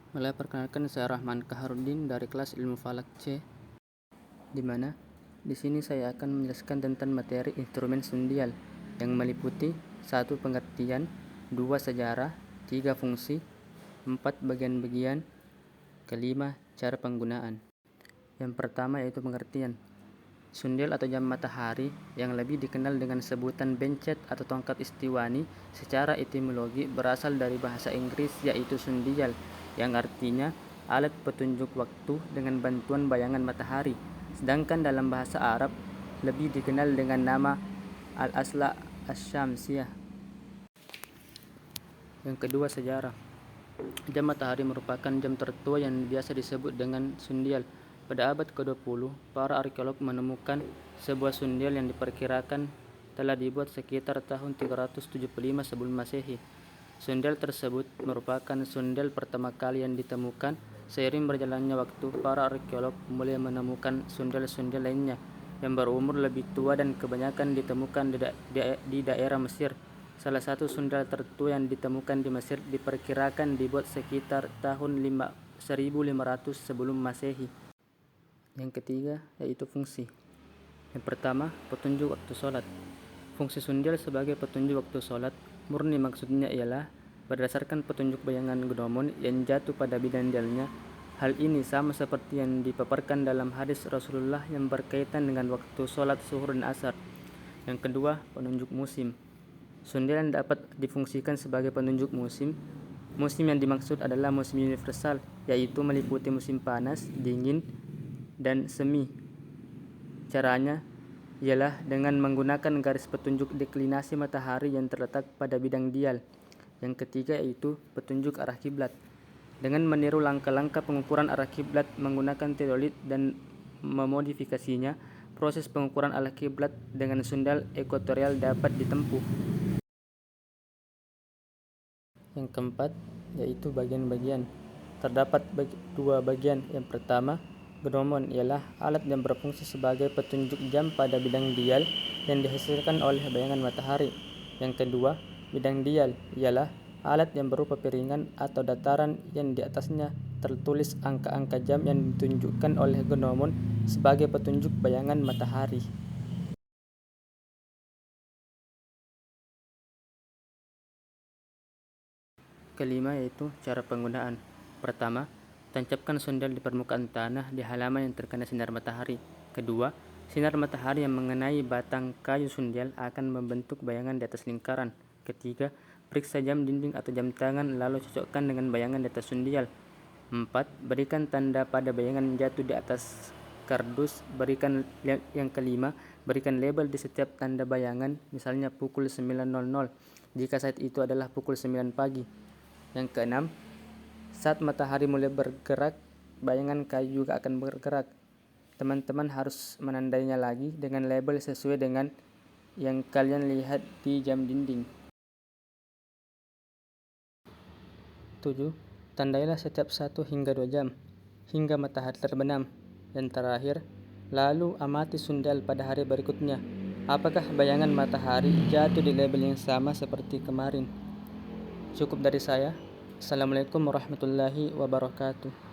Mulai perkenalkan, saya Rahman Kaharudin dari kelas Ilmu Falak C, di mana di sini saya akan menjelaskan tentang materi instrumen sundial yang meliputi 1. Pengertian, 2. Sejarah, 3. Fungsi, 4. Bagian-bagian, kelima cara penggunaan. Yang pertama yaitu pengertian. Sundial atau jam matahari yang lebih dikenal dengan sebutan bencet atau tongkat istiwani secara etimologi berasal dari bahasa Inggris yaitu sundial, yang artinya alat petunjuk waktu dengan bantuan bayangan matahari. Sedangkan dalam bahasa Arab lebih dikenal dengan nama al-asla asy-syamsiyah. Yang kedua, sejarah. Jam matahari merupakan jam tertua yang biasa disebut dengan sundial. Pada abad ke-20, para arkeolog menemukan sebuah sundial yang diperkirakan telah dibuat sekitar tahun 375 sebelum Masehi. Sundial tersebut merupakan sundial pertama kali yang ditemukan. Seiring berjalannya waktu, para arkeolog mulai menemukan sundial-sundial lainnya yang berumur lebih tua dan kebanyakan ditemukan di daerah Mesir. Salah satu sundial tertua yang ditemukan di Mesir diperkirakan dibuat sekitar tahun 1500 sebelum Masehi. Yang ketiga yaitu fungsi. Yang pertama, petunjuk waktu sholat. Fungsi sundial sebagai petunjuk waktu sholat murni maksudnya ialah berdasarkan petunjuk bayangan gnomon yang jatuh pada bidang dialnya. Hal ini sama seperti yang dipaparkan dalam hadis Rasulullah yang berkaitan dengan waktu sholat zuhur dan asar. Yang kedua, penunjuk musim. Sundial yang dapat difungsikan sebagai penunjuk musim. Musim yang dimaksud adalah musim universal, yaitu meliputi musim panas, dingin, dan semi. Caranya ialah dengan menggunakan garis petunjuk deklinasi matahari yang terletak pada bidang dial. Yang ketiga yaitu petunjuk arah kiblat. Dengan meniru langkah-langkah pengukuran arah kiblat menggunakan teodolit dan memodifikasinya, proses pengukuran arah kiblat dengan sundial ekuatorial dapat ditempuh. Yang keempat yaitu bagian-bagian. Terdapat dua bagian. Yang pertama, gnomon ialah alat yang berfungsi sebagai petunjuk jam pada bidang dial yang dihasilkan oleh bayangan matahari. Yang kedua, bidang dial ialah alat yang berupa piringan atau dataran yang di atasnya tertulis angka-angka jam yang ditunjukkan oleh gnomon sebagai petunjuk bayangan matahari. Kelima yaitu cara penggunaan. Pertama, tancapkan sundial di permukaan tanah di halaman yang terkena sinar matahari. Kedua, sinar matahari yang mengenai batang kayu sundial akan membentuk bayangan di atas lingkaran. Ketiga, periksa jam dinding atau jam tangan lalu cocokkan dengan bayangan di atas sundial. 4. Berikan tanda pada bayangan yang jatuh di atas kardus. Yang kelima, berikan label di setiap tanda bayangan, misalnya pukul 9.00 jika saat itu adalah pukul 9 pagi. Yang keenam, saat matahari mulai bergerak, bayangan kayu juga akan bergerak. Teman-teman harus menandainya lagi dengan label sesuai dengan yang kalian lihat di jam dinding. 7. Tandailah setiap 1 hingga 2 jam, hingga matahari terbenam. Yang terakhir, lalu amati sundial pada hari berikutnya. Apakah bayangan matahari jatuh di label yang sama seperti kemarin? Cukup dari saya. Assalamualaikum warahmatullahi wabarakatuh.